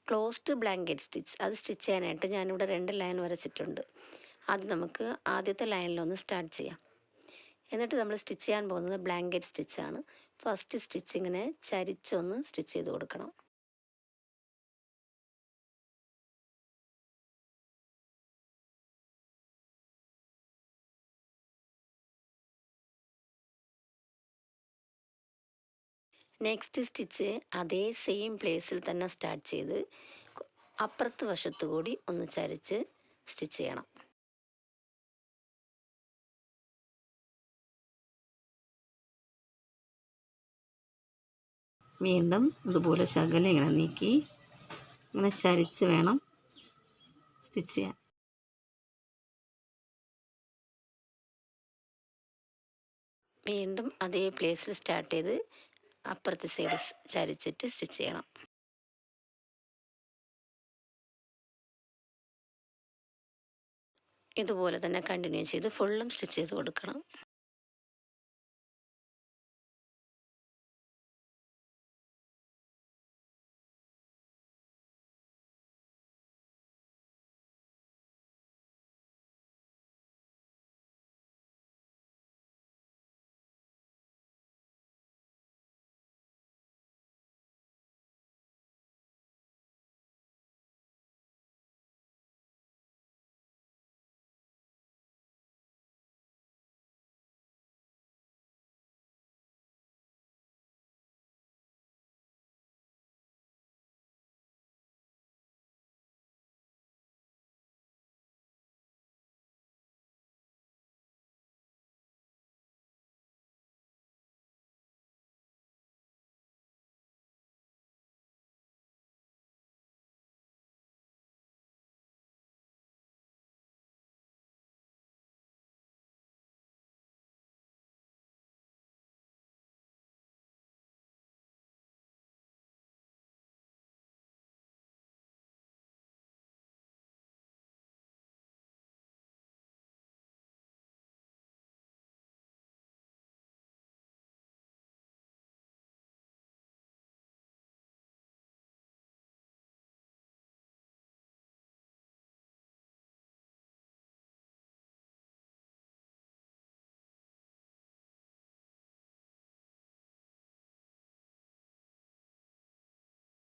Closed blanket stitch അത് stitch ചെയ്യാനായിട്ട് ഞാനിവിടെ 2 ലൈൻ വരച്ചിട്ടുണ്ട്. അത് നമുക്ക് ആദ്യത്തെ ലൈനിലൊന്ന് സ്റ്റാർട്ട് ചെയ്യാം. എന്നിട്ട് നമ്മൾ സ്റ്റിച്ച് ചെയ്യാൻ പോകുന്നത് ബ്ലാങ്കറ്റ് സ്റ്റിച്ചാണ്. ഫസ്റ്റ് സ്റ്റിച്ച് ഇങ്ങനെ ചരിച്ചൊന്ന് സ്റ്റിച്ച് ചെയ്ത് കൊടുക്കണം. നെക്സ്റ്റ് സ്റ്റിച്ച് അതേ സെയിം പ്ലേസിൽ തന്നെ സ്റ്റാർട്ട് ചെയ്ത് അപ്പുറത്ത് വശത്തു കൂടി ഒന്ന് ചരിച്ച് സ്റ്റിച്ച് ചെയ്യണം. വീണ്ടും ഇതുപോലെ ശകലം ഇങ്ങനെ നീക്കി ഇങ്ങനെ ചരിച്ച് വേണം സ്റ്റിച്ച് ചെയ്യാൻ. വീണ്ടും അതേ പ്ലേസിൽ സ്റ്റാർട്ട് ചെയ്ത് അപ്പുറത്തെ സൈഡ് ചരിച്ചിട്ട് സ്റ്റിച്ച് ചെയ്യണം. ഇതുപോലെ തന്നെ കണ്ടിന്യൂ ചെയ്ത് ഫുള്ളും സ്റ്റിച്ച് ചെയ്ത് കൊടുക്കണം.